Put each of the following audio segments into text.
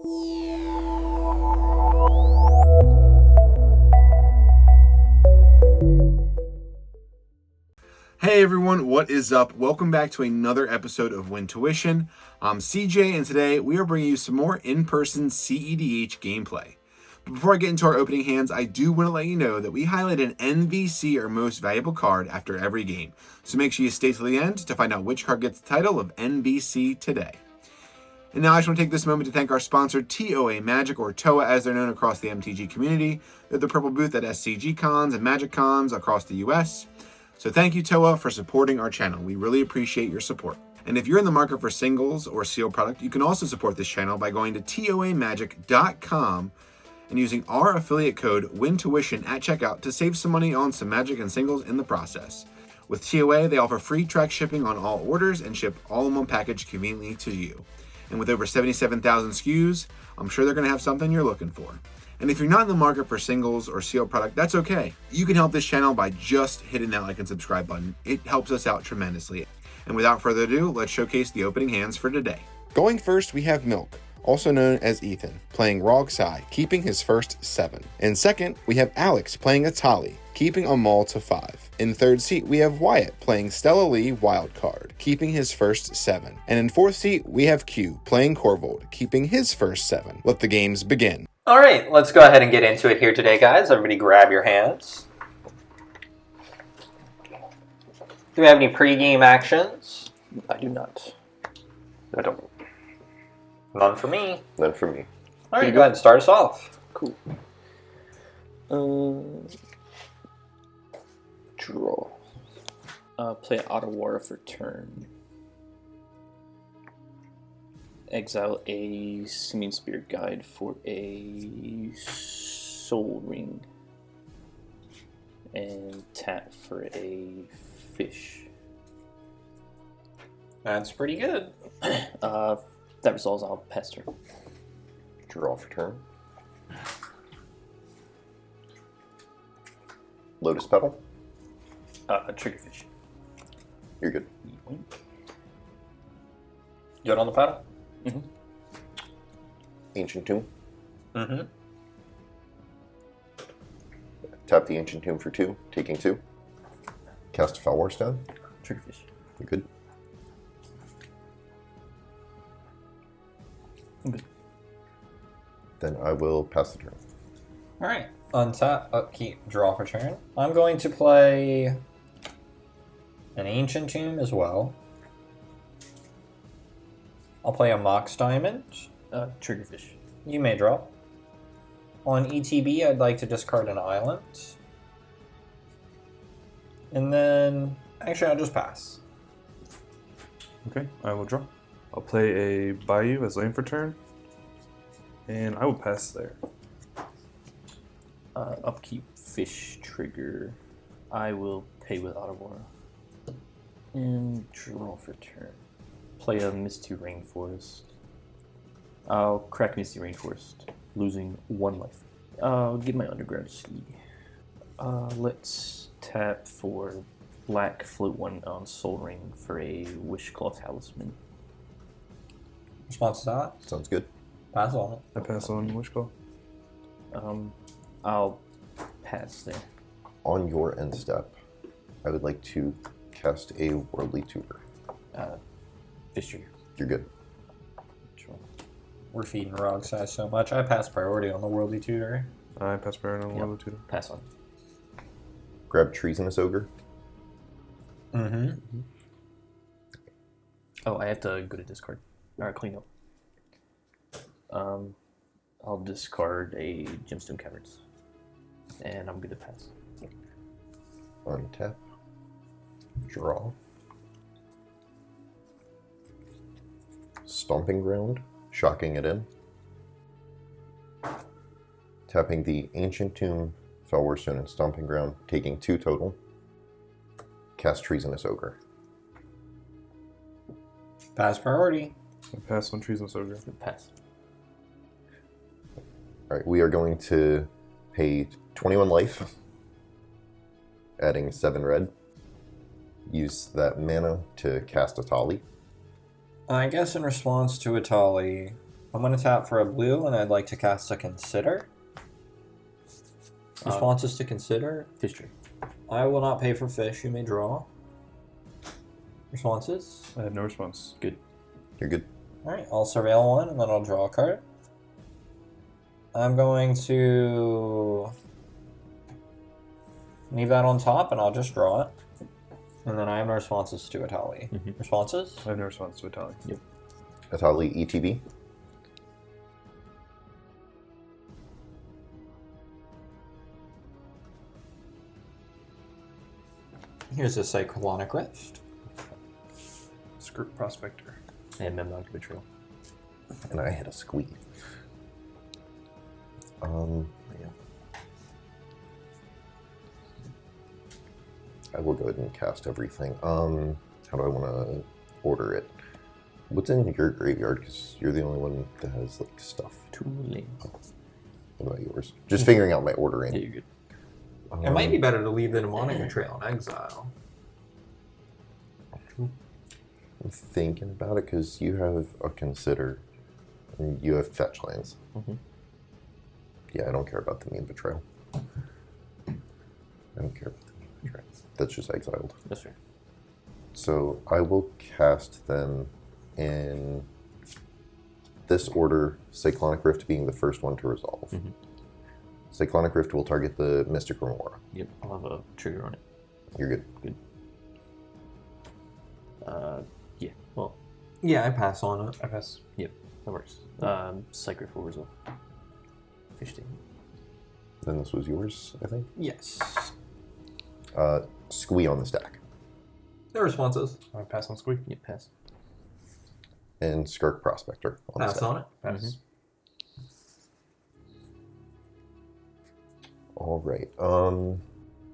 Hey everyone, what is up? Welcome back to another episode of Wintuition. I'm CJ, and today we are bringing you some more in-person cEDH gameplay. But before I get into our opening hands, I do want to let you know that we highlight an NVC, or most valuable card, after every game. So make sure you stay till the end to find out which card gets the title of NVC today. And now I just want to take this moment to thank our sponsor, TOA Magic, or TOA as they're known across the MTG community. They're the purple booth at SCG cons and Magic cons across the US. So thank you, TOA, for supporting our channel. We really appreciate your support. And if you're in the market for singles or sealed product, you can also support this channel by going to toamagic.com and using our affiliate code Wintuition at checkout to save some money on some Magic and singles in the process. With TOA, they offer free track shipping on all orders and ship all in one package conveniently to you. And with over 77,000 SKUs, I'm sure they're going to have something you're looking for. And if you're not in the market for singles or sealed product, that's okay. You can help this channel by just hitting that like and subscribe button. It helps us out tremendously. And without further ado, let's showcase the opening hands for today. Going first, we have Milk, also known as Ethan, playing RogSi, keeping his first 7. In second, we have Alex playing Etali, keeping a Maul to 5. In third seat, we have Wyatt playing Stella Wildcard, keeping his first 7. And in fourth seat, we have Q playing Korvold, keeping his first 7. Let the games begin. All right, let's go ahead and get into it here today, guys. Everybody grab your hands. Do we have any pre-game actions? I do not. I don't. None for me. None for me. All right, go ahead and start us off. Cool. Draw. Play Ottawara for turn. Exile a Simian Spirit Guide for a Soul Ring. And tap for a fish. That's pretty good. That resolves, I'll pass turn. Draw for turn. Lotus Petal. Triggerfish. You're good. Good on the paddle? Mm-hmm. Ancient Tomb. Mm-hmm. Tap the Ancient Tomb for 2, taking 2. Cast Fellwar Stone. Triggerfish. You're good. I'm good. Then I will pass the turn. All right. Untap, upkeep, draw for turn. I'm going to play an Ancient Tomb as well. I'll play a Mox Diamond. Triggerfish. You may draw. On ETB, I'd like to discard an island. And then, actually, I'll just pass. Okay, I will draw. I'll play a Bayou as lane for turn. And I will pass there. Upkeep, fish, trigger. I will pay with Ottawara. And draw for turn. Play a Misty Rainforest. I'll crack Misty Rainforest, losing 1 life. I'll get my Underground Seed. Let's tap for black, float 1 on Soul Ring for a Wishclaw Talisman. Response to that? Sounds good. Pass on it. I pass on Wishclaw. I'll pass there. On your end step, I would like to cast a Worldly Tutor. Fish trigger. You're good. Sure. We're feeding RogSi so much. I pass priority on the Worldly Tutor. I pass Baron on Yep. Worldly Tutor. Pass on. Grab Treasonous Ogre. Mm-hmm. Oh, I have to go to discard. Alright, clean up. I'll discard a Gemstone Caverns. And I'm good to pass. Untap. Draw. Stomping Ground. Shocking it in. Tapping the Ancient Tomb, Fellwar Stone, and Stomping Ground, taking 2 total. Cast Treasonous Ogre. Pass priority. I pass on Treasonous Ogre. Pass. Alright, we are going to pay 21 life, adding 7 red. Use that mana to cast Etali. I guess in response to Etali, I'm going to tap for a blue, and I'd like to cast a Consider. Responses to Consider. Fish trigger. I will not pay for fish. You may draw. Responses. I have no response. Good. You're good. Alright, I'll surveil one, and then I'll draw a card. I'm going to leave that on top, and I'll just draw it. And then I have no responses to Etali. Responses? I have no response to Etali. Yep. Etali ETB. Here's a Cyclonic Rift. Script Prospector. And Memnog Betrayal. And I had a squeeze. Yeah. I will go ahead and cast everything. How do I want to order it? What's in your graveyard? Because you're the only one that has like stuff. Tooling. What about yours? Just figuring out my ordering. Yeah, you're good. It might be better to leave the Demonic Betrayal in exile. I'm thinking about it because you have a Consider and you have fetch lands. Yeah, I don't care about the Mean Betrayal. I don't care about the Mean Betrayal. That's just exiled. That's fair. So I will cast them in this order, Cyclonic Rift being the first one to resolve. Cyclonic Rift will target the Mystic Remora. Yep, I'll have a trigger on it. You're good. Good. Yeah, well, Yeah, I pass on it. I pass. that works. Psychic will resolve. Fish tank. Then this was yours, I think. Yes. Squee on the stack. No responses. I pass on Squeak. Yep, pass. And Skirk Prospector on the Pass stack. on it. Pass. All right.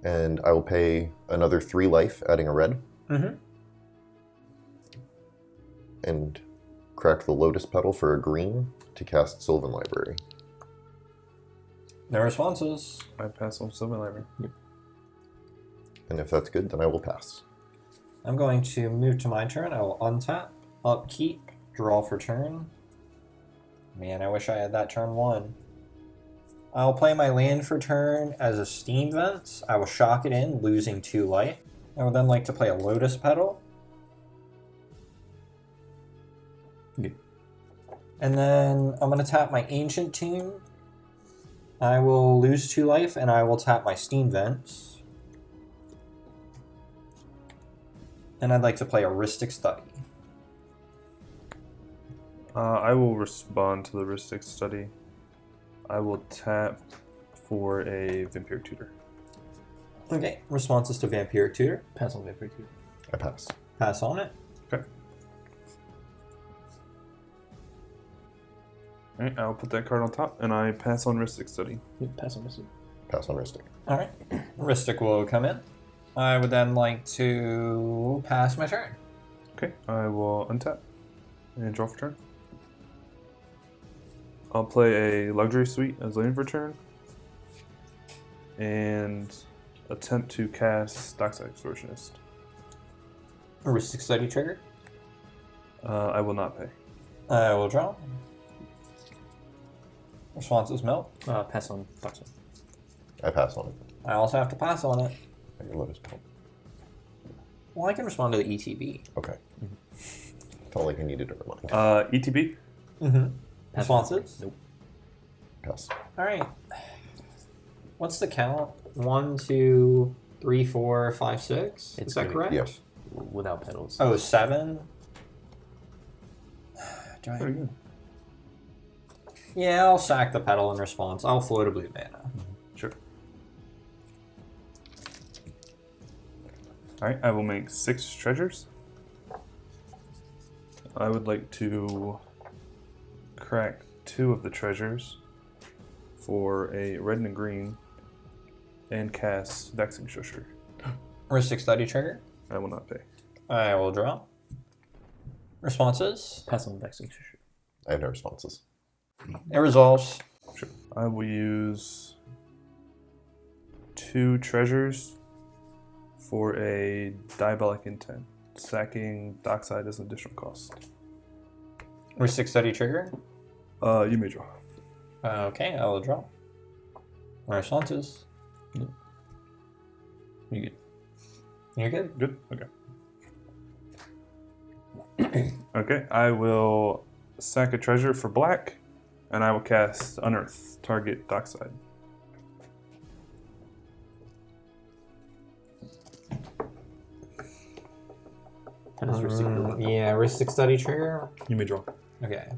And I will pay another 3 life, adding a red. And crack the Lotus Petal for a green to cast Sylvan Library. No responses. I pass on Sylvan Library. Yep. And if that's good, then I will pass. I'm going to move to my turn. I will untap, upkeep, draw for turn. Man, I wish I had that turn 1. I'll play my land for turn as a Steam Vent. I will shock it in, losing 2 life. I would then like to play a Lotus Petal. Good. And then I'm going to tap my Ancient Tomb. I will lose 2 life, and I will tap my Steam Vents. And I'd like to play a Rhystic Study. I will respond to the Rhystic Study. I will tap for a Vampiric Tutor. Okay, responses to Vampiric Tutor. Pass on Vampire Tutor. I pass. Pass on it. Okay. Alright, I'll put that card on top, and I pass on Rhystic Study. Yep, pass on Mystic. Pass on Rhystic. Alright, Rhystic will come in. I would then like to pass my turn. Okay, I will untap and draw for turn. I'll play a Luxury Suite as lane for turn, and attempt to cast Dockside Extortionist. A Rhystic Study trigger. I will not pay. I will draw. Responses melt. Pass on Dockside. I pass on it. I also have to pass on it. I can Lotus Petal. Well, I can respond to the ETB. Okay. Felt like I needed a reminder. ETB. Responses? Nope. Pass. Alright. What's the count? 1, 2, 3, 4, 5, 6? It's Is that gonna- correct? Yes. Without pedals. Oh, 7? Do I... Very good. Yeah, I'll sack the pedal in response. I'll float a blue mana. Sure. Alright, I will make 6 treasures. I would like to crack 2 of the treasures for a red and a green and cast Vexing Shusher. Rhystic Study trigger. I will not pay. I will draw. Responses? Pass on Vexing Shusher. I have no responses. It resolves. Sure. I will use 2 treasures for a Diabolic Intent. Sacking Dockside as an additional cost. Rhystic Study trigger. You may draw. Okay, I will draw. My responses. Yep. You good? You're good. Good? Okay. Okay, I will sack a treasure for black, and I will cast Unearth, target dockside. How does Ristic feel? Yeah, Ristic Study trigger. You may draw. Okay.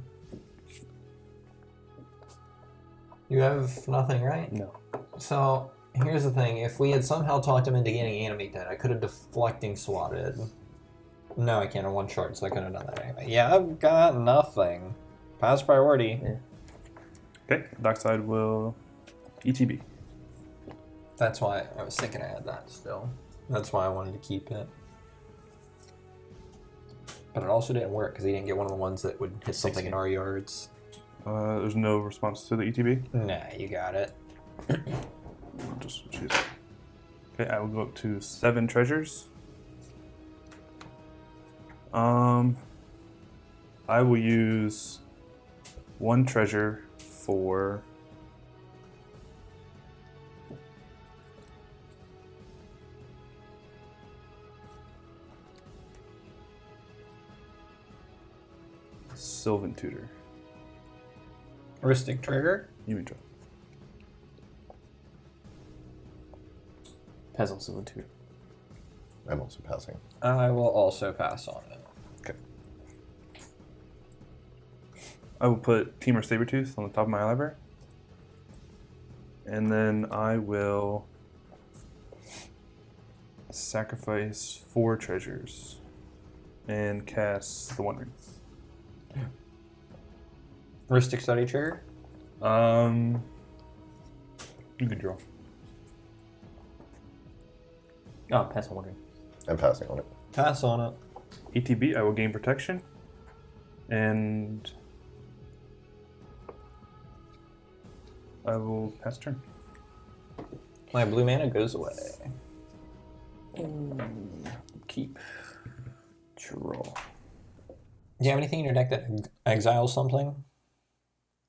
You have nothing, right? No. So, here's the thing. If we had somehow talked him into getting Animate Dead, I could have deflecting swatted. No, I can't on one shard, so I couldn't have done that anyway. Yeah, I've got nothing. Pass priority. Yeah. Okay, dockside will ETB. That's why I was thinking I had that still. That's why I wanted to keep it. But it also didn't work because he didn't get one of the ones that would hit something in our yards. There's no response to the ETB. Nah, you got it. I'll just choose. Okay, I will go up to 7 treasures. I will use 1 treasure for Sylvan Tutor. Ristic trigger. You may draw. Pass on someone too. I'm also passing. I will also pass on it. Okay. I will put Temur Sabertooth on the top of my library. And then I will sacrifice 4 treasures and cast the One Ring. Ristic Study trigger. You can draw. Oh, pass on one ring. I'm passing on it. Pass on it. ETB, I will gain protection. And I will pass turn. My blue mana goes away. Keep. Draw. Do you have anything in your deck that exiles something?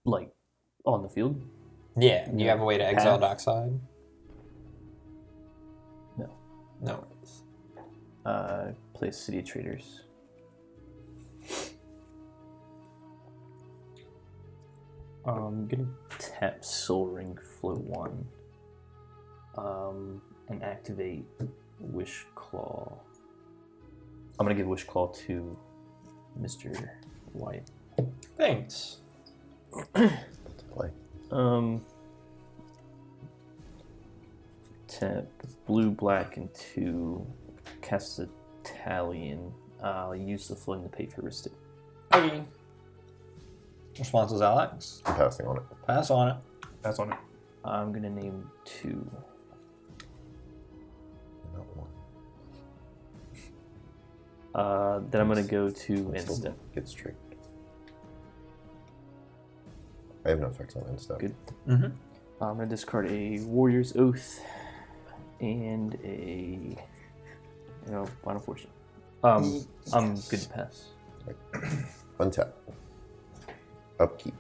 Like, on the field? Yeah. Do you have a way to exile Path? Dockside? No. No. Play City of Traders. I'm gonna tap Soul Ring, float 1. And activate Wish Claw. I'm gonna give Wish Claw to Mr. White. Thanks. Let's play. Tap blue, black, and 2. Cast a Italian. I'll use the floating to pay for Ristic. Okay. Response is Alex. I'm passing on it. Pass on it. Pass on it. I'm gonna name 2. Not 1. Then I'm gonna go to Still Instant. gets tricked. I have no effects on instant. Good. Mm-hmm. I'm gonna discard a Warrior's Oath and a Final Fortune. I'm good to pass. Untap. Upkeep.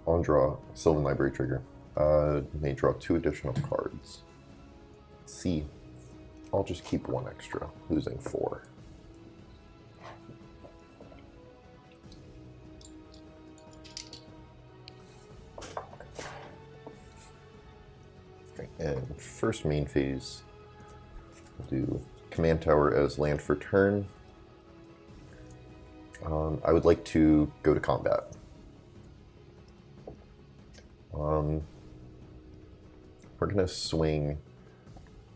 On draw, Sylvan Library trigger. May draw 2 additional cards. C. I'll just keep 1 extra, losing 4. Okay, and first main phase, we'll do Command Tower as land for turn. I would like to go to combat. We're gonna swing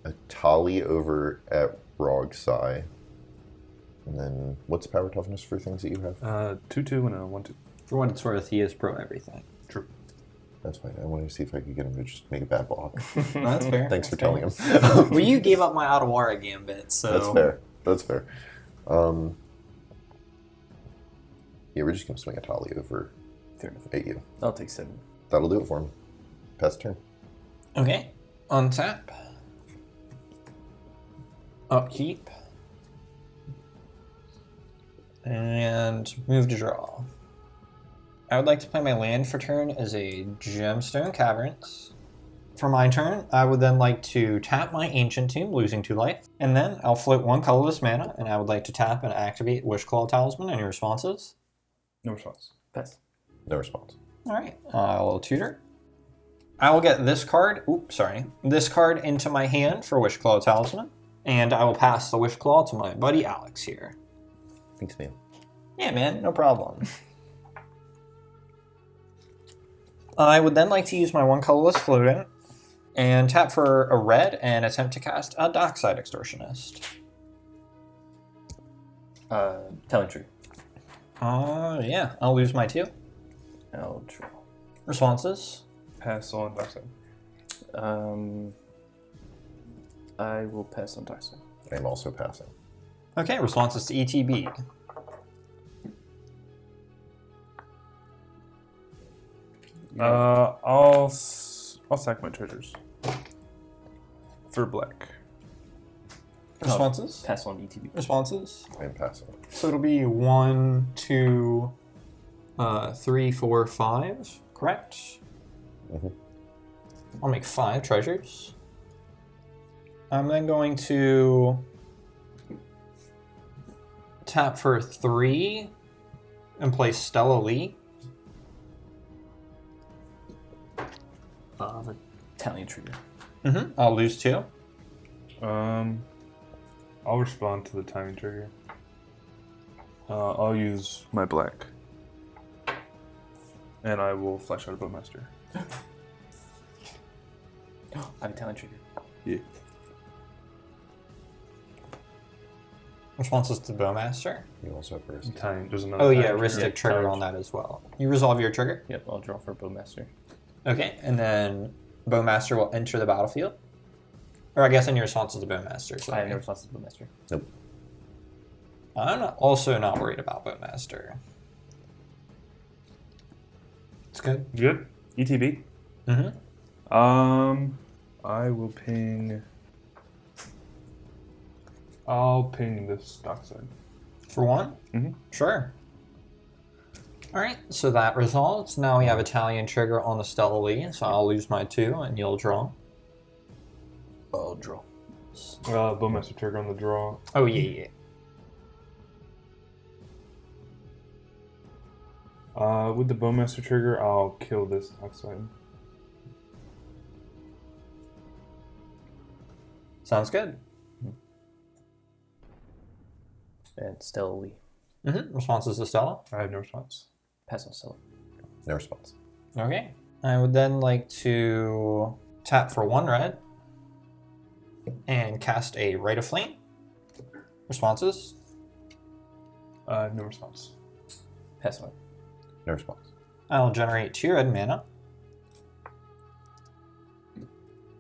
Etali over at RogSi. And then, what's power toughness for things that you have? 2/2 and a 1/2. For what it's worth, he is pro everything. True. That's fine. I wanted to see if I could get him to just make a bad block. That's fair. Thanks for telling him. Well, you gave up my Otawara gambit, so... That's fair. That's fair. Yeah, we're just gonna swing Etali over Fair enough. at you. I'll take 7. That'll do it for him. Pass turn. Okay. Untap. Upkeep. And move to draw. I would like to play my land for turn as a Gemstone Caverns. For my turn, I would then like to tap my Ancient Tomb, losing 2 life. And then I'll float 1 colorless mana, and I would like to tap and activate Wishclaw Talisman. Any responses? No response. Pass. No response. Alright, I'll tutor. I will get this card, this card into my hand for Wishclaw Talisman. And I will pass the Wishclaw to my buddy Alex here. Thanks, man. Yeah, man, no problem. I would then like to use my 1 colorless floating and tap for a red and attempt to cast a Dockside Extortionist. Telling true. Yeah, I'll lose my 2. I'll draw. Responses? Pass on Dockside. I will pass on Dockside. I'm also passing. Okay, responses to ETB. I'll sack my treasures for black. Responses? Pass on ETB. Responses? I'm passing. So it'll be 1, 2, 3, 4, 5, correct? Mm-hmm. I'll make 5 treasures. I'm then going to tap for 3 and play Stella Lee. Italian trigger. I'll lose 2. I'll respond to the timing trigger. I'll use my black. And I will flash out a Bowmaster. I have a Italian trigger. Yeah. Responses to Bowmaster. You also have first. Time, there's another Oh yeah, timing Ristic trigger. trigger on that as well. You resolve your trigger. Yep, I'll draw for Bowmaster. Okay, and then Bowmaster will enter the battlefield. Or I guess in your response to the Bowmaster. I Sorry. have no response to Bowmaster. Nope. Also not worried about Bowmaster. It's good. Good. ETB. I will ping. I'll ping this Dockside. For 1? Sure. Alright, so that resolves. Now we have Italian trigger on the Stella Lee, so I'll lose my 2 and you'll draw. I'll draw. Bowmaster trigger on the draw. Oh yeah. With the Bowmaster trigger, I'll kill this Dockside. Sounds good. And Stella Lee. Responses to Stella. I have no response. Pass on Stella. No response. Okay. I would then like to tap for 1 red and cast a Rite of Flame. Responses? No response. Pass on. No response. I'll generate 2 red mana.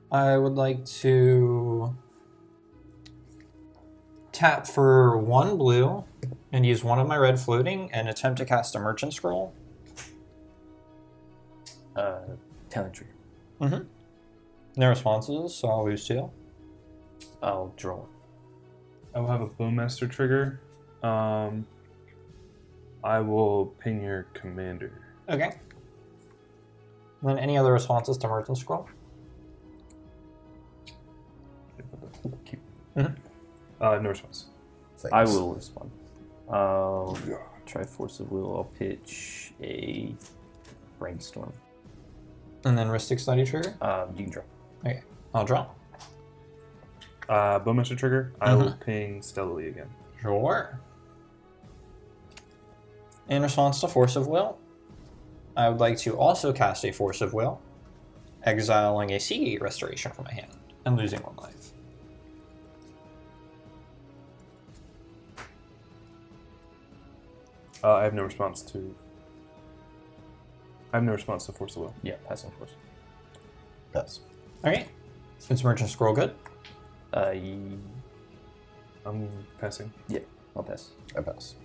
I would like to tap for 1 blue and use 1 of my red floating and attempt to cast a Merchant Scroll. Talent trigger. No responses, so I'll lose 2. I'll draw. I will have a Bowmaster trigger. I will ping your commander. Okay. Then any other responses to Merchant Scroll? Keep. No response. Thanks. I will respond. I'll try Force of Will. I'll pitch a Brainstorm. And then Ristic Study trigger? You can draw. Okay, I'll draw. Bowmaster trigger. I will ping Stellally again. Sure. In response to Force of Will, I would like to also cast a Force of Will, exiling a Seagate Restoration from my hand and losing 1 life. I have no response to. I have no response to Force of Will. Yeah, pass on Force. Pass. Okay. Is Merchant Scroll good? I'm passing. Yeah, I'll pass. I pass.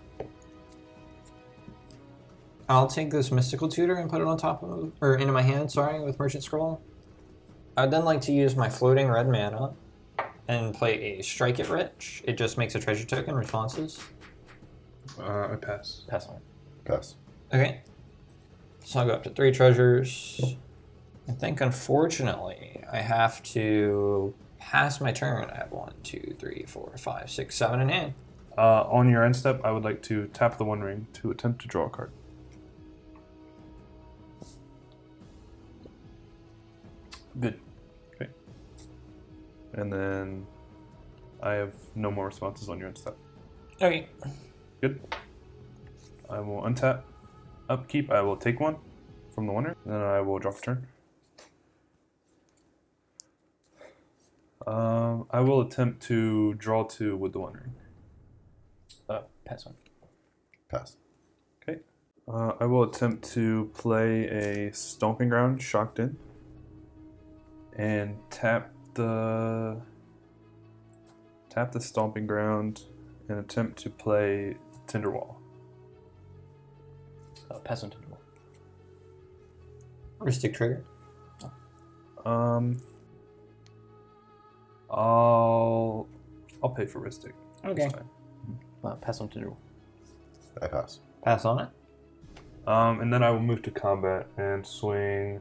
I'll take this Mystical Tutor and put it on top of, or into my hand, sorry, with Merchant Scroll. I'd then like to use my floating red mana and play a Strike It Rich. It just makes a treasure token responses. I pass. Pass on. Pass. Okay. So I'll go up to 3 treasures. I think, unfortunately, I have to pass my turn. I have 1, 2, 3, 4, 5, 6, 7 in hand. On your end step, I would like to tap the One Ring to attempt to draw a card. Good. Okay. And then I have no more responses on your end step. Okay. Good. I will untap. Upkeep, I will take 1 from the One Ring. Then I will draw for turn. I will attempt to draw 2 with the One Ring. Pass on. Pass. Okay. I will attempt to play a Stomping Ground Shocked In and tap the Stomping Ground and attempt to play Tinderwall. Pass on Tinderwall. Ristic trigger. I'll pay for Ristic. Okay. Pass on Tinderwall. I pass. Pass on it. And then I will move to combat and swing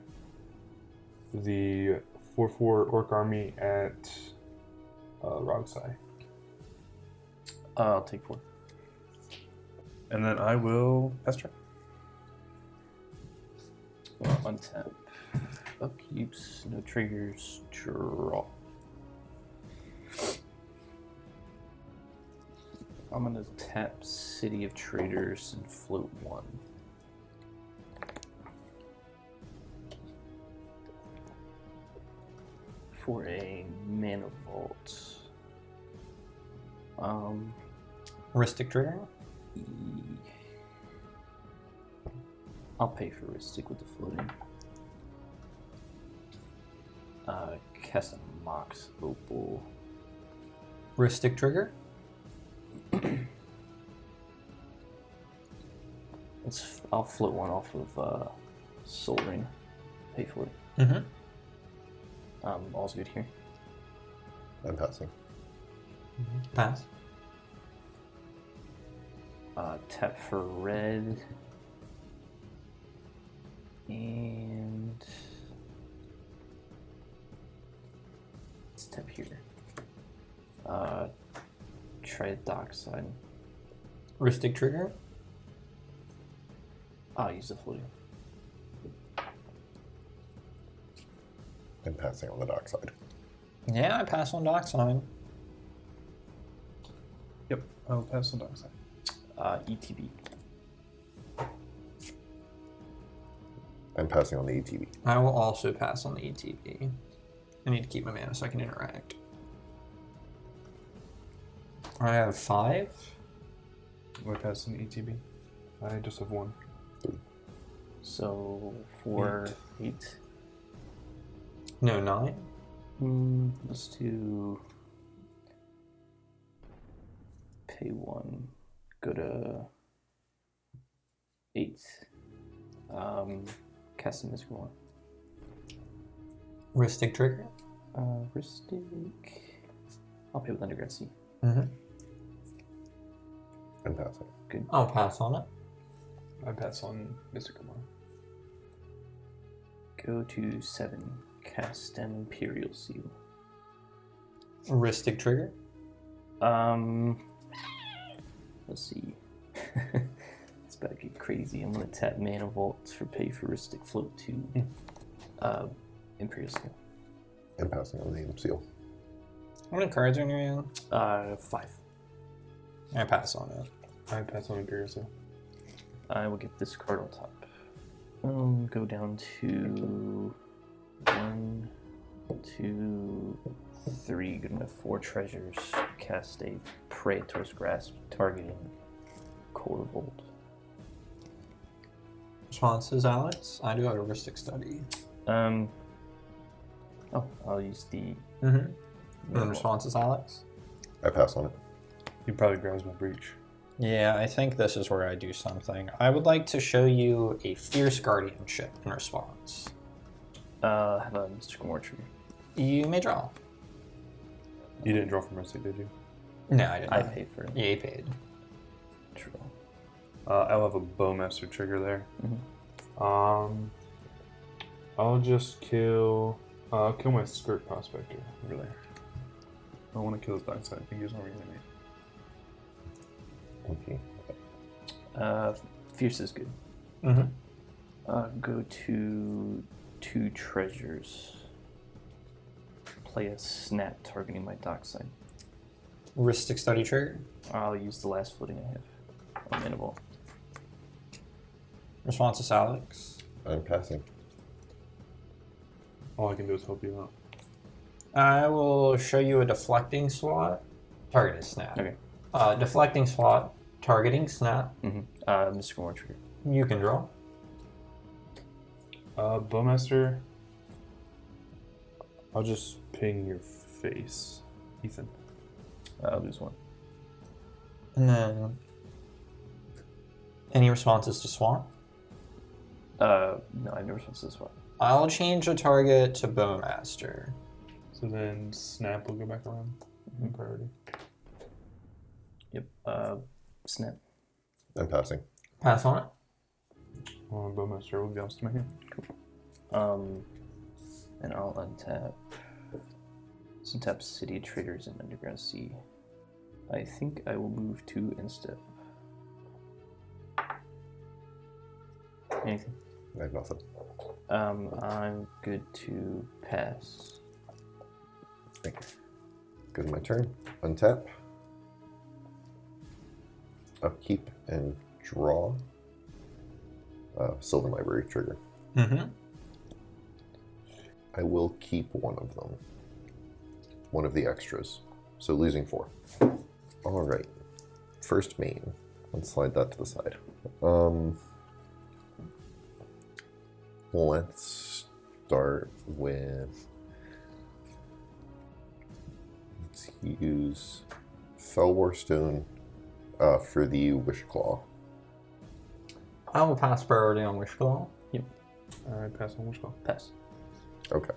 the 4/4 Orc Army at RogSi. I'll take 4. And then I will pass turn. Untap. Upkeeps. No triggers. Draw. I'm gonna tap City of Traders and float 1. For a mana vault. Ristic trigger. I'll pay for Ristic with the floating. Cast a Mox Opal. Ristic trigger. I'll float 1 off of Soul Ring. Pay for it. Mm-hmm. All's good here. I'm passing. Pass. Tap for red. And let's tap here. Try Dockside. Ristic trigger. I'll use the floating. I'm passing on the dock side. Yeah, I pass on dockside. Yep, I will pass on Dockside. ETB. I'm passing on the ETB. I will also pass on the ETB. I need to keep my mana so I can interact. I have 5. Will I pass on the ETB? I just have 1. So 4, 8. No, 9. Let's do pay 1. Go to 8. Cast a mystical 1. Ristic trigger. Ristic. I'll pay with Undergrad C. Mm-hmm. I'm passing. Good. I'll pass on it. I pass on Mr. Kumar. Go to 7. Cast an Imperial Seal. Ristic trigger. Let's see. It's about to get crazy. I'm gonna tap Mana Vault for pay for Ristic Float 2. Imperial Seal. I'm passing on the seal. How many cards are in your hand? 5. I pass on it. I pass on Imperial Seal. I will get this card on top. Go down to 1, 2, 3. Good enough. 4 treasures. Cast a Praetor's Grasp targeting Korvold. Responses, Alex? I do have a Ristic study. Oh, I'll use the. Mm-hmm. And responses, Alex? I pass on it. He probably grabs my breach. Yeah, I think this is where I do something. I would like to show you a Fierce Guardianship in response. Have a mystical mortuary. You may draw. You didn't draw from Ristic, did you? No, I didn't. I paid for it. Yeah, you paid. Draw. I'll have a Bowmaster trigger there. I'll just kill my skirt prospector over there. I want to kill his dark side. I think he's already enemy. Okay. Fierce is good. Go to 2 treasures. Play a snap targeting my dock side. Ristic study trigger. I'll use the last floating I have. Unmanable. Responses, Alex. I'm passing. All I can do is help you out. I will show you a deflecting slot. Targeting snap. Okay. Deflecting slot. Targeting snap. Mystical War trigger. You can draw. Bowmaster. I'll just ping your face, Ethan. I'll lose 1. And then any responses to swamp? No, I have no response to this one. I'll change the target to Bowmaster. So then snap will go back around in priority. Yep. Snap. I'm passing. Pass on it. Bowmaster will be off to my hand. And I'll untap. Untap City Traders and Underground Sea. I think I will move 2 and step. Anything? I have nothing. I'm good to pass. Thank you. Go to my turn. Untap. Upkeep and draw. Sylvan Library trigger. I will keep one of them. One of the extras. So losing 4. Alright. First main. Let's slide that to the side. Let's start with... Let's use Fellwar Stone for the Wish Claw. I will pass priority on Wish Claw. Alright, pass on Wish Claw. Pass. Okay.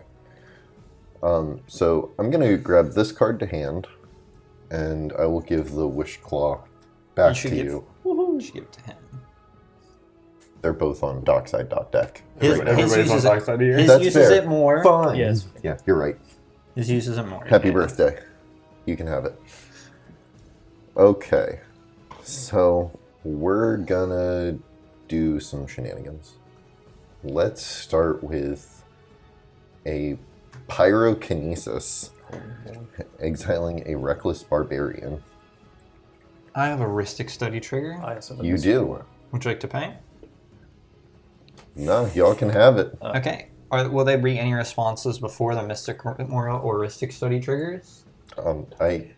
So I'm going to grab this card to hand, and I will give the Wish Claw back to you. You should give it to him. They're both on dockside.deck. Everybody's on dark side here. His That's uses fair. it more. Fine. Yes. Yeah, you're right. His uses it more. Happy birthday. You can have it. Okay. So we're gonna do some shenanigans. Let's start with a pyrokinesis, exiling a reckless barbarian. I have a Ristic study trigger. I also have You Mystical do. War. Would you like to pay? No, y'all can have it. Okay. Will they bring any responses before the Mystic Moral or Ristic study triggers? I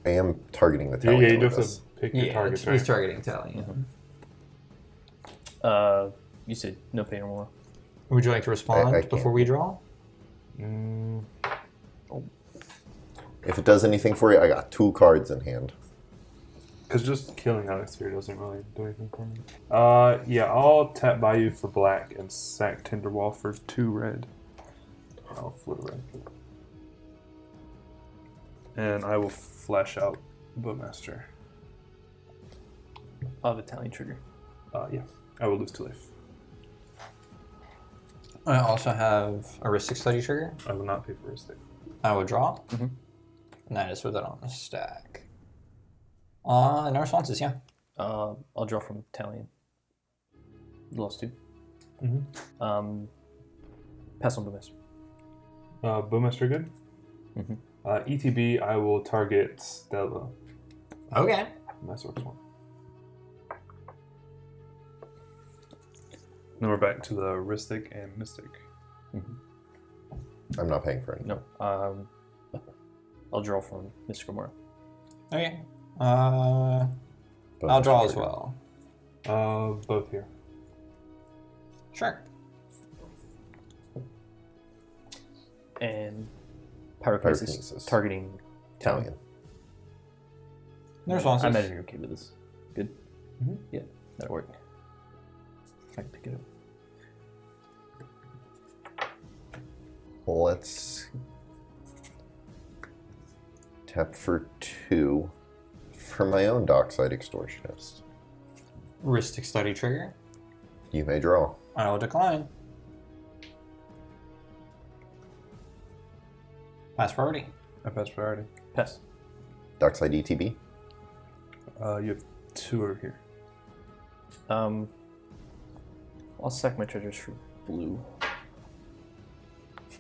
am targeting the Yeah, talent. you do have to pick your targets, he's right? targeting Tally. You said no pay or more. Would you like to respond I can't. before we draw? If it does anything for you, I got 2 cards in hand. Because just killing Alex here doesn't really do anything for me. Yeah, I'll tap Bayou for black and sack Tinderwall for 2 red. I'll flip a red. And I will flash out Bowmaster. I'll have a Italian trigger. Yeah, I will lose 2 life. I also have a Ristic study trigger. I will not pay for a stick. I will draw. Mhm. And I just put that on the stack. No responses, yeah. I'll draw from Italian. Lost 2. Pass on Bowmaster. Bowmaster good? ETB, I will target Stella. Okay. Nice works one. Then we're back to the Ristic and Mystic. I'm not paying for any. No. I'll draw from Mystical Moral. Okay. I'll draw as well. Both here. Sure. And Pyrokinesis targeting Italian. No responses. I imagine you're okay with this. Good? Yeah, that'll work. I can pick it up. Let's tap for 2 for my own dockside extortionist. Ristic study trigger. You may draw. I will decline. Pass priority. I pass priority. Pass. Dockside ETB. You have 2 over here. I'll sack my treasures for blue.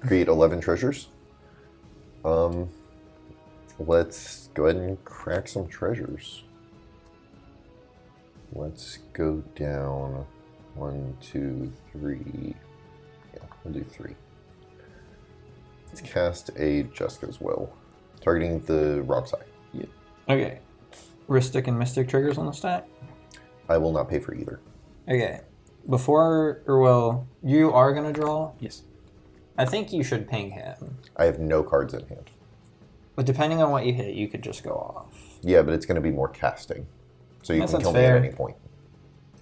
Create 11 treasures. Let's go ahead and crack some treasures. Let's go down 1, 2, 3. Yeah, we'll do 3. Let's cast a Jessica's Will, targeting the RogSi. Yep. Okay. Ristic and Mystic triggers on the stack? I will not pay for either. Okay. You are going to draw? Yes. I think you should ping him. I have no cards in hand. But depending on what you hit, you could just go off. Yeah, but it's going to be more casting. So you Yes, can that's kill me fair. at any point.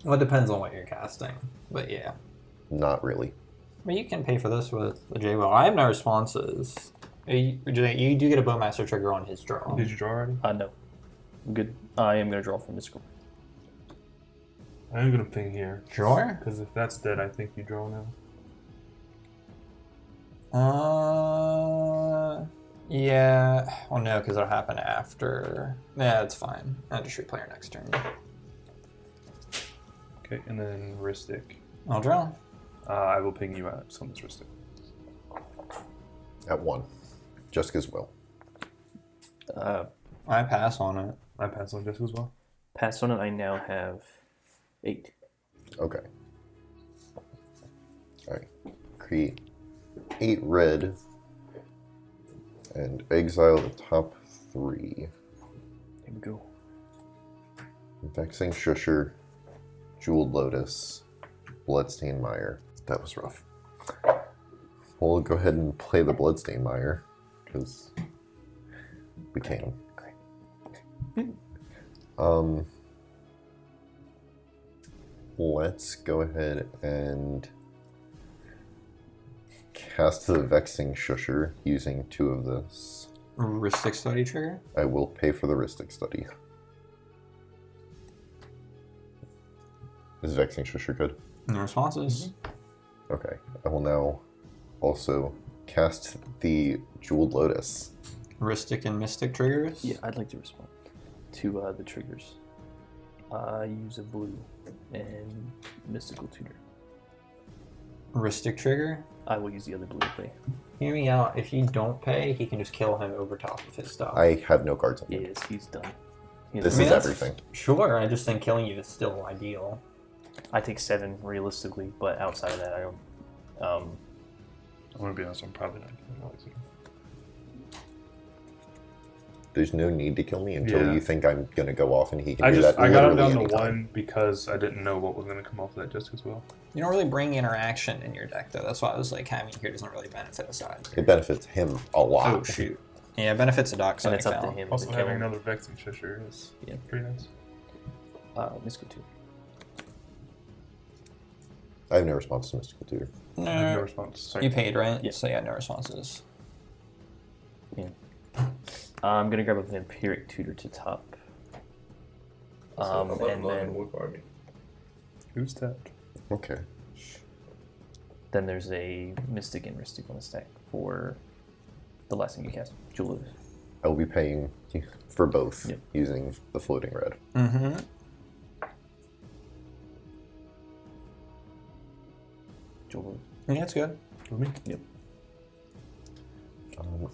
Well, it depends on what you're casting. But yeah. Not really. But you can pay for this with the J-Will. I have no responses. You do get a Bowmaster trigger on his draw. Did you draw already? No. I'm good. I am going to draw from mystical. I am going to ping here. Sure. Because if that's dead, I think you draw now. Yeah. Well, no, because it'll happen after. Yeah, it's fine. I'll just replay our next turn. Okay, and then Ristic. I'll draw. I will ping you out. Someone's Ristic. At 1. Jessica's Will. I pass on it. I pass on Jessica as well. Pass on it. I now have 8. Okay. Alright. Create 8 red. And exile the top 3. Here we go. Vexing Shusher. Jeweled Lotus. Bloodstained Mire. That was rough. We'll go ahead and play the Bloodstained Mire. Because we can. Let's go ahead and cast the Vexing Shusher using 2 of this. Ristic study trigger? I will pay for the Ristic Study. Is Vexing Shusher good? No responses. Mm-hmm. Okay. I will now also cast the Jeweled Lotus. Ristic and Mystic triggers? Yeah, I'd like to respond to the triggers. I use a blue and mystical tutor. Ristic trigger? I will use the other blue to play. Hear me out. If you don't pay, he can just kill him over top of his stuff. I have no cards in hand. Yes, he's done. He This has- is that's- everything. Sure, I just think killing you is still ideal. I take 7 realistically, but outside of that, I don't. I'm going to be honest, I'm probably not going to. There's no need to kill me until Yeah. you think I'm going to go off and he can I do just that I got him literally down to anytime. 1 because I didn't know what was going to come off of that just as well. You don't really bring interaction in your deck, though. That's why I was like, having here doesn't really benefit a side. It benefits him a lot. Oh, shoot. Yeah, it benefits a dock And side. it's up to him Also, to kill having him. another Vexing Shusher is Yeah. pretty nice. Mystical tutor. I have no response to Mystical Tutor. I have no No. response. Sorry. You paid, right? Yeah. So yeah, no responses. Yeah. I'm gonna grab a vampiric tutor to top. And then Who's tapped? Okay. then there's a mystic and mystic on the stack for the last thing you cast, Jewel. I will be paying for both Yep. using the floating red. Mm-hmm. Jewel. Yeah, that's good. With me? Yep.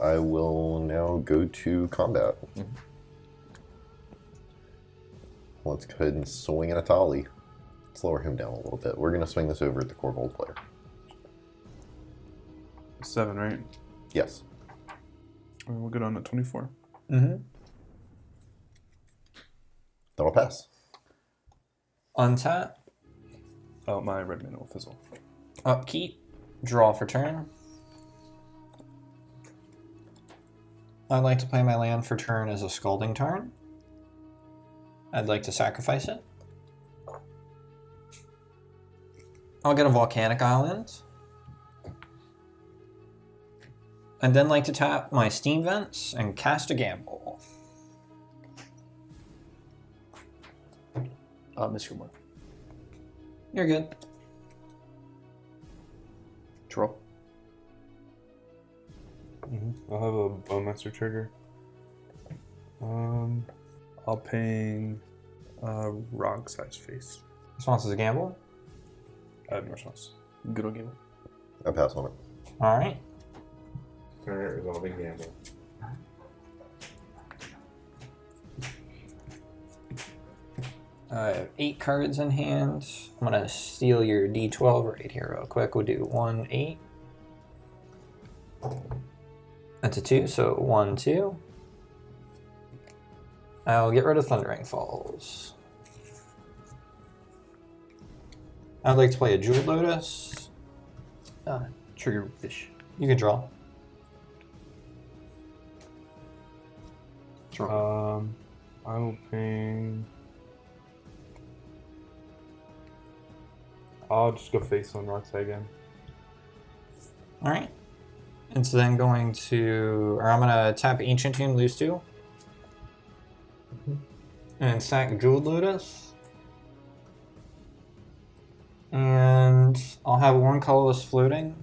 I will now go to combat. Mhm. Let's go ahead and swing at Etali. Let's lower him down a little bit. We're going to swing this over at the Korvold player. 7, right? Yes. We'll get on at 24. Mm-hmm. That'll pass. Untap. Oh, my red mana will fizzle. Upkeep. Draw for turn. I'd like to play my land for turn as a Scalding Tarn. I'd like to sacrifice it. I'll get a Volcanic Island. I'd then like to tap my Steam Vents and cast a Gamble. Mystical one. You're good. Draw. I'll have a Bowmaster trigger. I'll ping RogSi's face. Response is a gamble. I have no response. Good old game. I pass on it. All right. Alright, resolving gamble. I have 8 cards in hand. I'm gonna steal your D12 right here real quick. We'll do 1, 8. That's a 2, so 1, 2. I'll get rid of Thundering Falls. I'd like to play a Jeweled Lotus. Trigger fish. You can draw. I will ping. I'll just go face on RogSi again. All right. It's then going to, or I'm gonna tap Ancient Tomb, lose 2. And sack Jeweled Lotus. And I'll have 1 colorless floating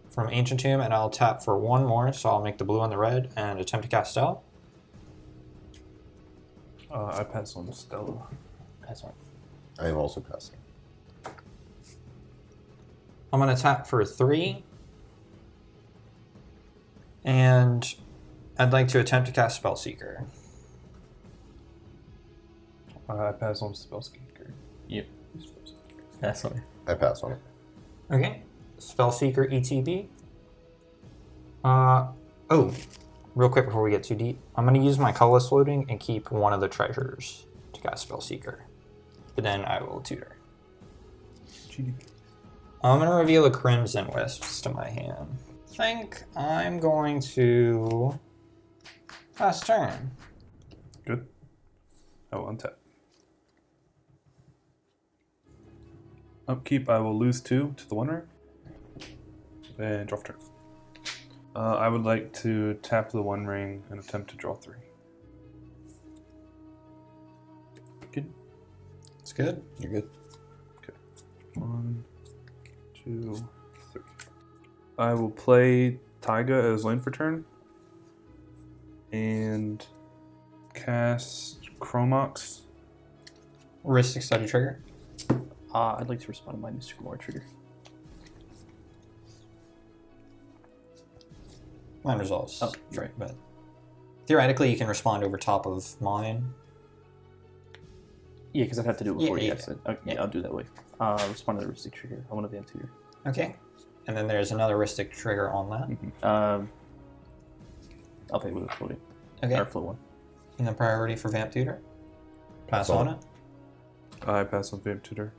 from Ancient Tomb, and I'll tap for 1 more, so I'll make the blue and the red and attempt to cast Stella. I pass on Stella. Pass one. I am also passing. I'm gonna tap for 3. And I'd like to attempt to cast Spellseeker. I pass on Spellseeker. Yep. That's on. I pass on it. Okay. Spellseeker ETB. Oh, real quick before we get too deep, I'm going to use my colorless floating and keep one of the treasures to cast Spellseeker. But then I will tutor. I'm going to reveal a Crimson Wisps to my hand. I think I'm going to pass turn. Good. I will untap. Upkeep, I will lose 2 to the One Ring. And draw for turn. I would like to tap the One Ring and attempt to draw 3. Good. It's good. You're good. Okay. 1, 2, 3. I will play Taiga as land for turn. And cast Chromox. Wrist study trigger. I'd like to respond to my Mr. Gamora trigger. Mine resolves. Oh, right. But theoretically, you can respond over top of mine. Yeah, because I'd have to do it before Yeah, you yeah, cast it. Okay, yeah. yeah, I'll do that way. Respond to the Ristic trigger. I want to Vamp Tutor. Okay. And then there's another Ristic trigger on that. I'll pay with a floating. Okay. Or float 1. And then priority for Vamp Tutor. Pass on it. I pass on Vamp Tutor.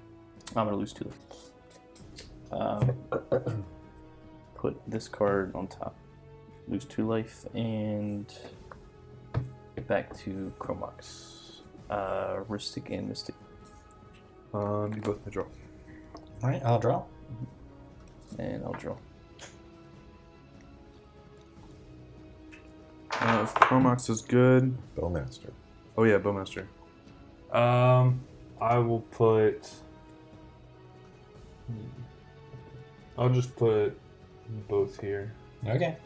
I'm going to lose 2 life. Put this card on top. Lose 2 life and get back to Chromox. Ristic and Mystic. You both may draw. Alright, I'll draw. And I'll draw. If Chromox is good. Bowmaster. Oh yeah, Bowmaster. I will put. I'll just put both here. Okay.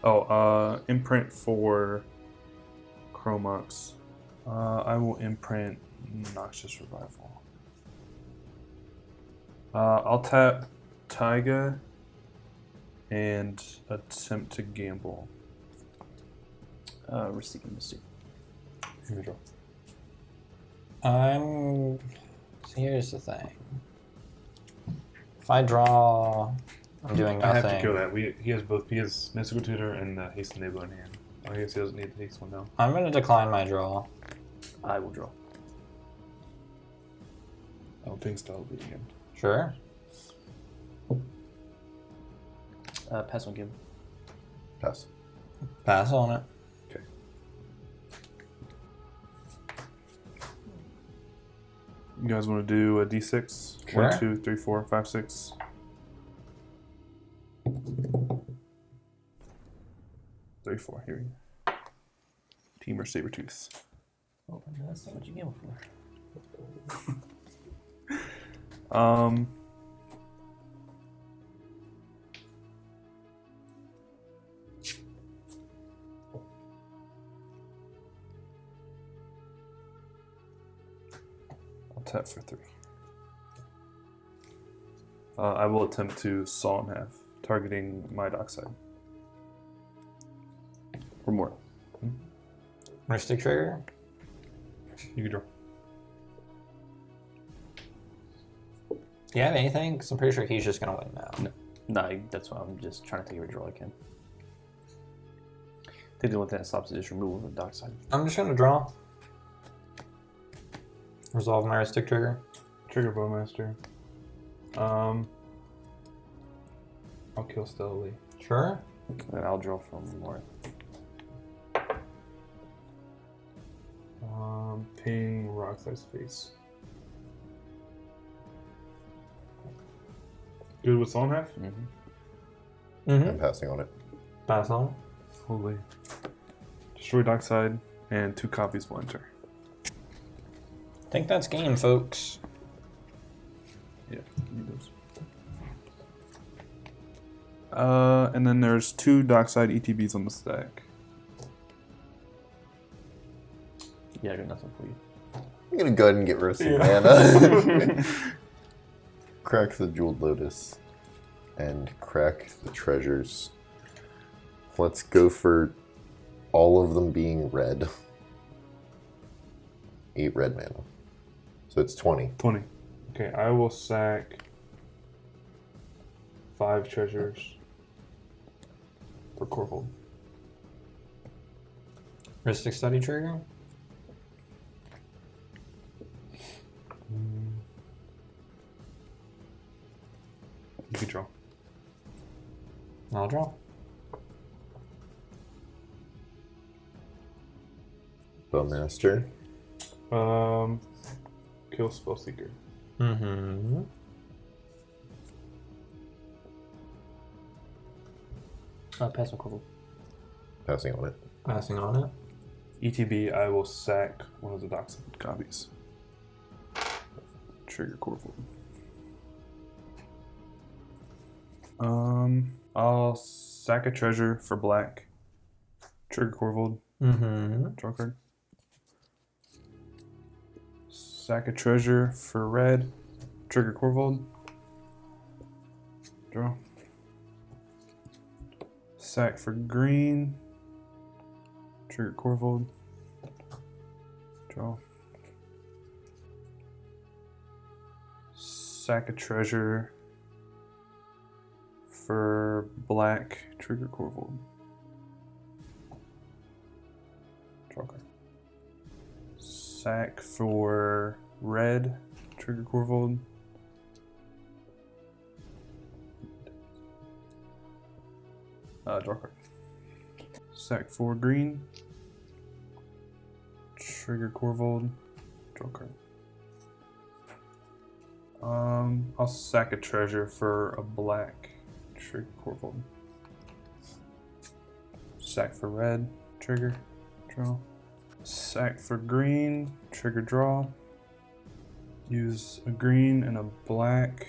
Oh, imprint for Chromox. I will imprint Noxious Revival. I'll tap Taiga and attempt to gamble. Ristic and Mystic. Here we go. So here's the thing. If I draw, I'm doing I nothing. have to kill that. He has both. He has Mystical Tutor and Haste Enabler in hand. I guess he doesn't need the Haste one now. I'm going to decline my draw. I will draw. I don't think Stella will be again. Sure. Pass on game. Pass. Pass on it. Okay. You guys want to do a D6? Sure. 1, 2, 3, 4, 5, 6. 34. Here we go. Team or Sabretooth. Oh, that's not what you gamble for. I'll tap for 3. I will attempt to saw in half, targeting my dock side. Or more. Mystic Trigger. You can draw. Do you have anything? Because I'm pretty sure he's just going to win now. No, that's why I'm just trying to take every draw I can. I think the only thing that stops it is removal from the dock side. I'm just going to draw. Resolve my Mystic Trigger. Trigger Bowmaster. I'll kill Stella. Sure. And I'll draw from more. Ping RogSi's face. Good with saw in half? I'm passing on it. Pass on. Holy. Destroy dock side, and 2 copies will enter. I think that's game, folks. Yeah, need those. And then there's 2 dockside ETBs on the stack. Yeah, I got nothing for you. I'm gonna go ahead and get rid of some mana. Crack the Jeweled Lotus. And crack the treasures. Let's go for all of them being red. 8 red mana. So it's 20. 20. Okay, I will sack 5 treasures for Korvold. Mystic Study Trigger. You can draw. I'll draw. Bowmaster. Kill Spellseeker. Mm-hmm. Pass on Korvold. Passing on it. Passing on it. ETB, I will sack one of the dockside copies. Trigger Korvold. I'll sack a treasure for black. Trigger Korvold. Mm-hmm. Draw card. Sack a treasure for red. Trigger Korvold. Draw. Sack for green. Trigger Korvold. Draw. Sack a treasure for black. Trigger Korvold. Draw card. Sack for red. Trigger Korvold. Draw card. Sack for green. Trigger Korvold. Draw card. I'll sack a treasure for a black. Trigger Korvold. Sack for red. Trigger. Draw. Sack for green. Trigger draw. Use a green and a black.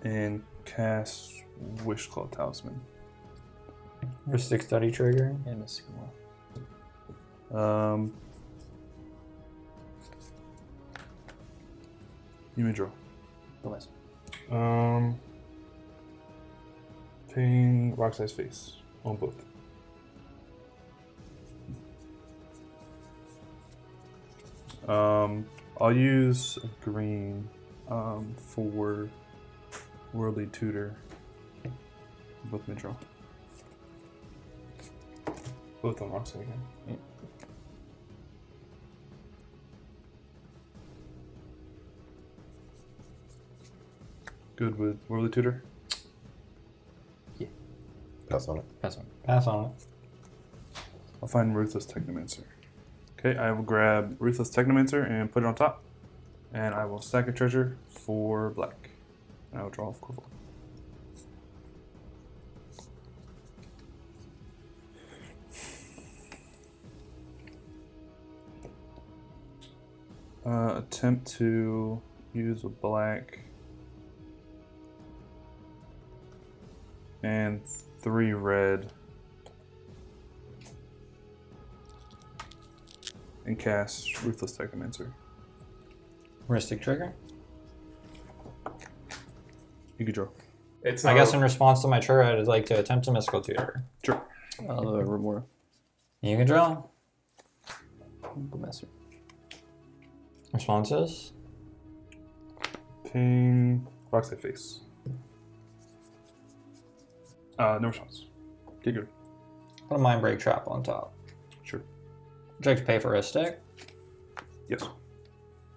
And cast Wishclaw Talisman. Mystic Study Trigger. And Mystic War. You may draw. Otherwise. Ping RogSi's face on both. I'll use a green for Worldly Tutor. Both may draw. Both on RogSi again. Yeah. Good with Worldly Tutor. Pass on it. Pass on. Pass on it. I'll find Ruthless Technomancer. Okay, I will grab Ruthless Technomancer and put it on top. And I will stack a treasure for black. And I will draw off Korvold. Attempt to use a black. And 3 red. And cast Ruthless Technomancer. Mystic Trigger. You can draw. It's I guess in response to my turret, I'd like to attempt a Mystical Tutor. Sure. Remora. You can draw. Bowmaster. Responses? Ping. RogSi face. No response. Get good. Put a Mind Break Trap on top. Sure. Would you like to pay for a stick? Yes.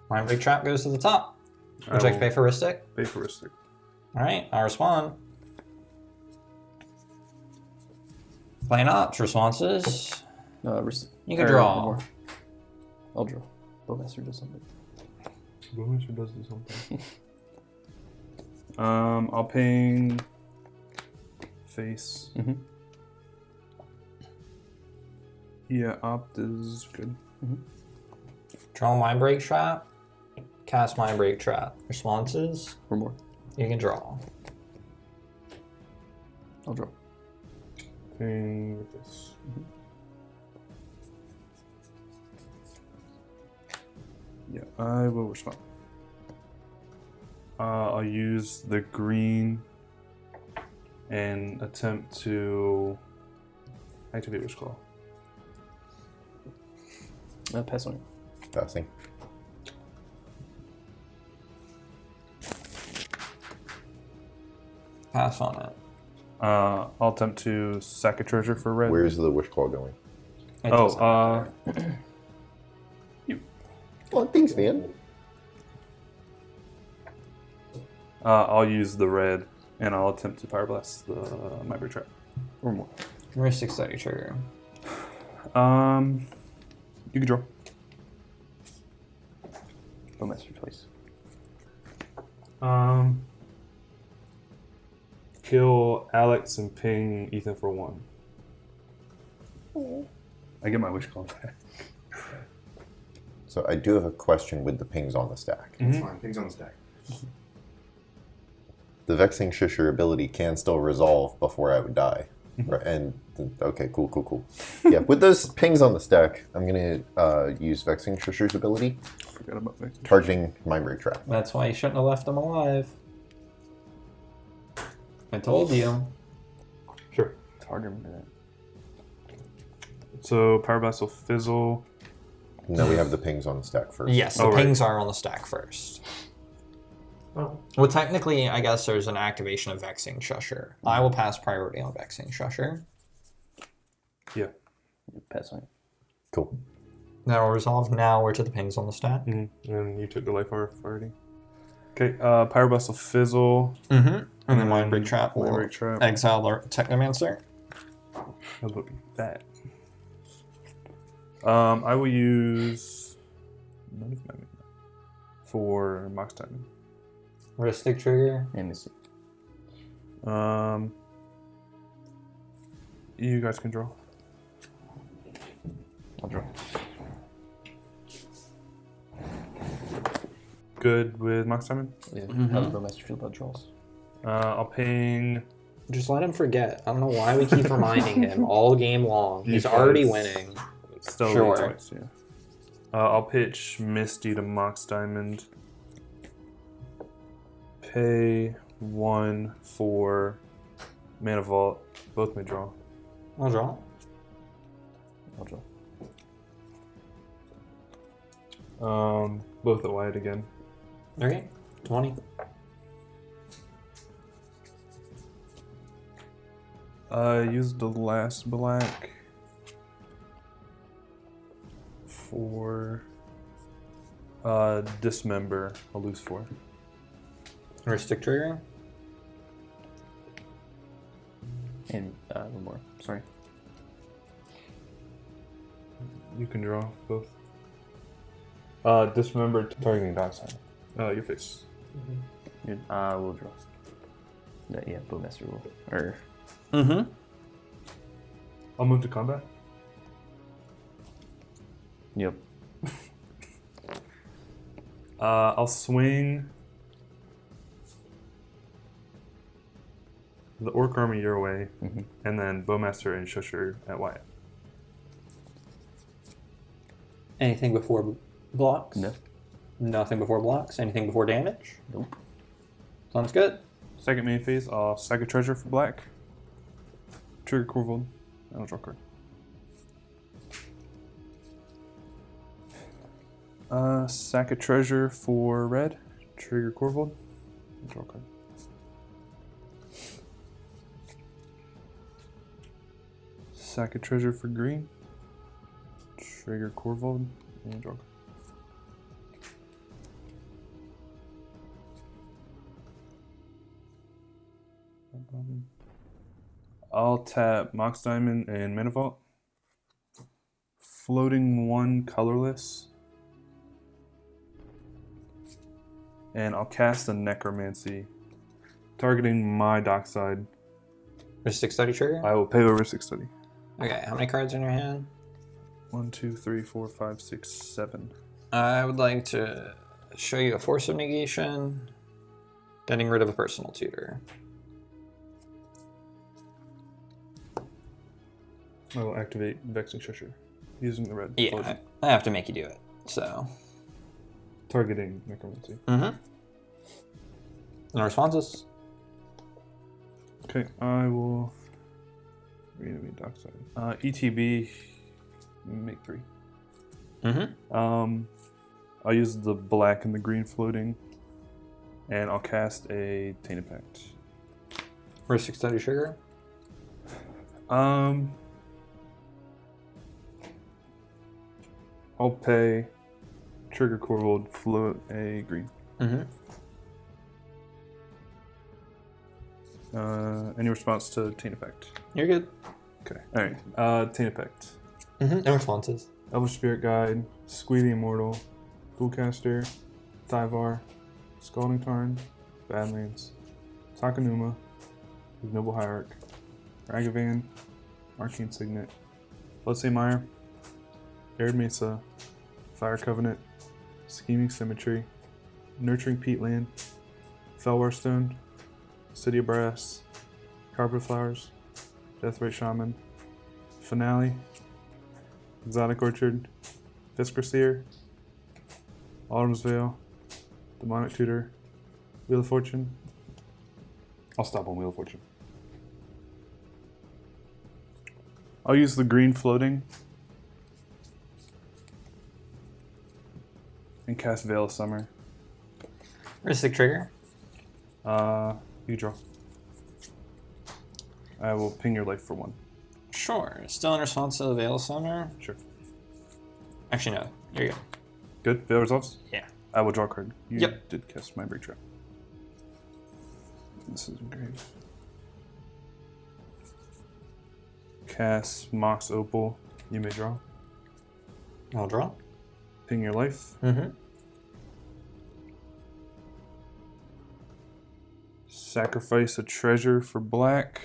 Mind Break Trap goes to the top. Would you like to pay for a stick? Pay for a stick. Alright, I'll respond. Playing Ops, responses. You can draw. Remora. I'll draw. Bowmaster does something. Bowmaster does do something. I'll ping face. Mm-hmm. Yeah, opt is good. Draw Mind Break Trap. Cast Mind Break Trap. Responses. Remora. You can draw. I'll draw. Ping with this. Yeah, I will respond. I'll use the green and attempt to activate Witch Claw. Pass on. Passing. Pass on it. I'll attempt to sack a treasure for red. Where's the Wish Claw going? It doesn't matter. Oh, thanks, man. I'll use the red and I'll attempt to Fire Blast the Mighty Trap. Remora. Mystic Study Trigger. You can draw. Bowmaster twice. Kill Alex and ping Ethan for 1. I get my Wish Claw back. So I do have a question with the pings on the stack. It's fine. Things on the stack. The Vexing Shusher ability can still resolve before I would die. Right? And okay, cool. Yeah, with those pings on the stack, I'm gonna use Vexing Shusher's ability, Forgot about that. targeting Mind Break Trap. That's why you shouldn't have left him alive. I told you. Sure. It's hard to remember that. So Power Blast will fizzle. No, we have the pings on the stack first. Yes, the Oh, right. pings are on the stack first. Oh. Well, technically, I guess there's an activation of Vexing Shusher. I will pass priority on Vexing Shusher. Yeah. Pass on. Cool. That'll resolve now. We're to the pings on the stack. And you took the life orb already. Okay, Power Blast will fizzle. Mm-hmm. And then Mind Break Trap Mind will Break Trap. exile the Technomancer. That would be that. I will use none of my mana for Mox Diamond. Mystic Trigger. And Mystic. You guys can draw. I'll draw. Good with Mox Diamond. Yeah. How does Bowmaster feel about draws? I'll ping. Just let him forget. I don't know why we keep reminding him all game long. He's Because- already winning. Stella Sure. twice, yeah. I'll pitch Misty to Mox Diamond. Pay 1 for Mana Vault. Both may draw. I'll draw. I'll draw. Both at white again. Okay. 20. Use the last black for Dismember. I'll lose 4. Mystic Trigger. And one more. Sorry. You can draw both. Dismember targeting Dockside. Your face. Good. We'll draw. Yeah, Bowmaster will. Or Mm-hmm. I'll move to combat. yep. I'll swing the Orc Army your way, and then Bowmaster and Shusher at Wyatt. Anything before blocks? No. Nothing before blocks? Anything before damage? Nope. Sounds good. Second main phase, I'll sack a treasure for black. Trigger Korvold, and I'll draw a card. Sack a treasure for red. Trigger Korvold, and draw a card. Sack a treasure for green. Trigger Korvold, and draw a card. I'll tap Mox Diamond and Mana Vault. Floating one colorless. And I'll cast a Necromancy, targeting my dock side. Mystic Study trigger? I will pay over 630. Okay, how many cards in your hand? 1, 2, 3, 4, 5, 6, 7. I would like to show you a Force of Negation, getting rid of a personal tutor. I will activate Vexing Shusher, using the red. Yeah, floating. I have to make you do it, so. Targeting Necromancy. Mm-hmm. No responses? Okay, I will reanimate dockside. ETB, make 3. Mm-hmm. I'll use the black and the green floating, and I'll cast a Tainted Pact. Mystic Study trigger? I'll pay Trigger Korvold, float a green. Mm-hmm. Any response to Tainted Pact? You're good. Okay. Alright. Tainted Pact. Mm-hmm. No responses. Elvish Spirit Guide, Squee the Immortal, Ghoulcaster, Thyvar, Scalding Tarn, Badlands, Takanuma, Noble Hierarch, Ragavan, Arcane Signet, Bloodsail Mire, Arid Mesa, Fire Covenant, Scheming Symmetry, Nurturing Peatland, Felwar Stone, City of Brass, Carpet Flowers, Deathrite Shaman, Finale, Exotic Orchard, Fiskar Seer, Autumn's Veil, Demonic Tutor, Wheel of Fortune. I'll stop on Wheel of Fortune. I'll use the green floating and cast Veil of Summer. Mystic trigger? You draw. I will ping your life for 1. Sure. Still in response to the Veil Summer? Sure. Actually, no. You're good. Good? Veil resolves? Yeah. I will draw a card. You Yep. did cast my Break Trap. This is engraved. Cast Mox Opal. You may draw. I'll draw. Ping your life. Mm-hmm. Sacrifice a treasure for black.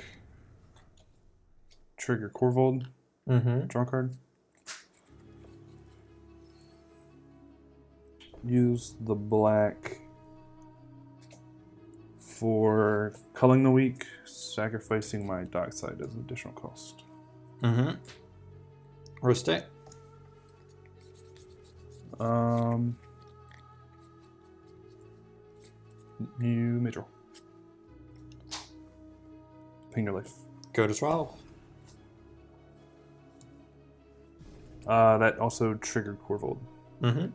Trigger Korvold. Mm-hmm. Draw a card. Use the black for culling the weak, sacrificing my dock side as an additional cost. Mm-hmm. Rustic? You may draw. Ping your life. Go to 12. That also triggered Korvold. Mm-hmm.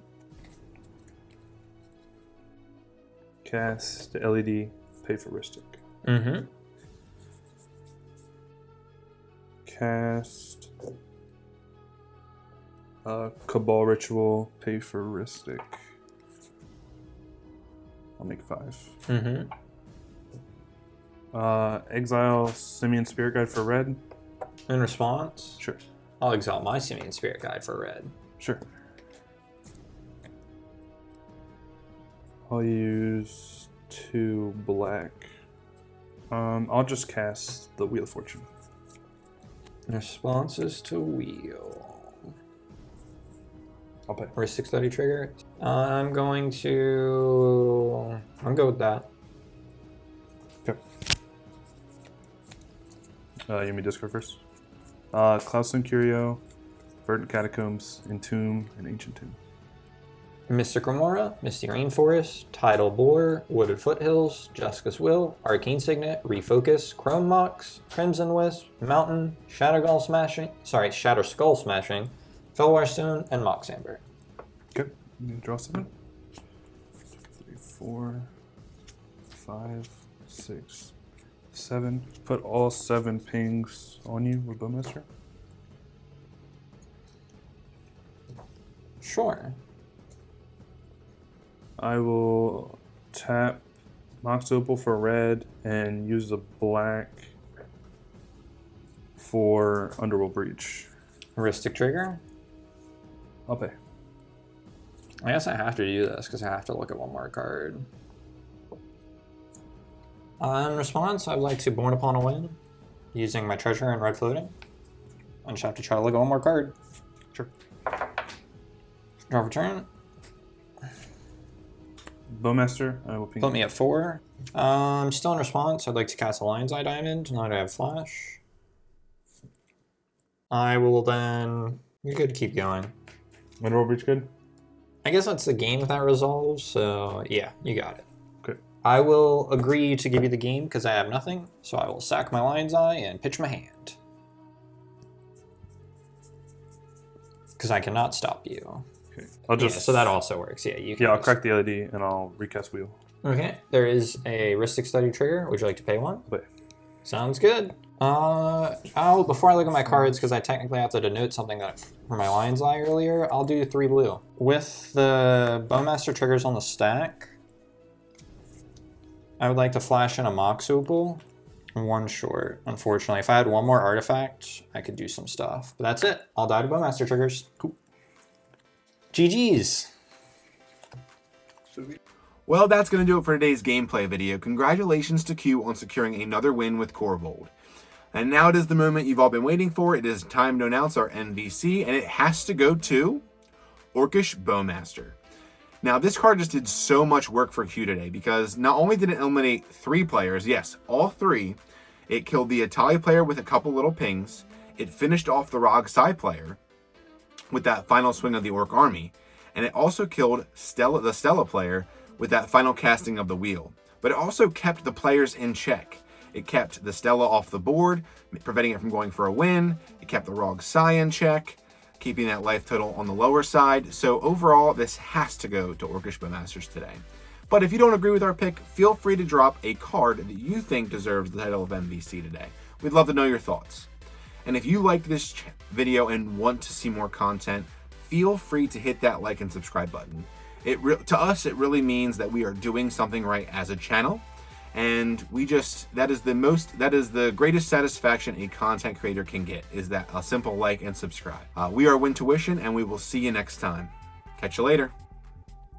Cast LED, pay for Ristic. Mm-hmm. Cast Cabal Ritual, pay for Ristic. I'll make 5. Mm-hmm. Exile Simian Spirit Guide for red. In response, Sure. I'll exile my Simian Spirit Guide for red. Sure. I'll use 2 black. I'll just cast the Wheel of Fortune. Responses to wheel. I'll pay. Or a 630 trigger. I'm going with that. Okay. You want me to discard first? Cloudstone Curio, Verdant Catacombs, Entomb, and Ancient Tomb. Mystic Remora, Misty Rainforest, Tidal Boar, Wooded Foothills, Jessica's Will, Arcane Signet, Refocus, Chrome Mox, Crimson Wisp, Mountain, Shatter Skull Smashing, Felwar Stone, and Mox Amber. Okay, I'm gonna draw 7. 3, 4, 5, 6, 7. Put all 7 pings on you with Bowmaster. Sure. I will tap Mox Opal for red and use the black for Underworld Breach. Heuristic Trigger. I'll pay. I guess I have to do this because I have to look at one more card. In response, I'd like to Born Upon a Wind, using my treasure and red floating. I just have to try to look at one more card. Sure. Draw for turn. Bowmaster, I will ping. Put me at 4. Still in response, I'd like to cast a Lion's Eye Diamond. Now that I have Flash. I will then... You're good to keep going. Underworld Breach good? I guess that's the game that resolves, so yeah, you got it. Okay. I will agree to give you the game because I have nothing, so I will sack my Lion's Eye and pitch my hand. Because I cannot stop you. Okay. I'll just. Yeah, so that also works. Yeah, you can. Yeah, I'll just- crack the LED and I'll recast Wheel. Okay, there is a Ristic Study trigger. Would you like to pay one? Wait. Sounds good. Before I look at my cards, because I technically have to denote something that for my Lion's Eye earlier, I'll do 3 blue. With the Bowmaster triggers on the stack, I would like to flash in a Mox Opal. 1 short, unfortunately. If I had 1 more artifact, I could do some stuff. But that's it. I'll die to Bowmaster triggers. Cool. GG's. Well, that's going to do it for today's gameplay video. Congratulations to Q on securing another win with Korvold. And now it is the moment you've all been waiting for. It is time to announce our NVC, and it has to go to Orcish Bowmaster. Now, this card just did so much work for Q today because not only did it eliminate 3 players, yes, all 3, it killed the Etali player with a couple little pings, it finished off the RogSi player with that final swing of the Orc army, and it also killed the Stella player with that final casting of the wheel. But it also kept the players in check. It kept the Stella off the board, preventing it from going for a win. It kept the RogSi in check, keeping that life total on the lower side. So overall, this has to go to Orcish Bowmasters today. But if you don't agree with our pick, feel free to drop a card that you think deserves the title of MVC today. We'd love to know your thoughts. And if you liked this video and want to see more content, feel free to hit that like and subscribe button. To us, it really means that we are doing something right as a channel. And that is the greatest satisfaction a content creator can get, is that a simple like and subscribe. We are Wintuition, and we will see you next time. Catch you later.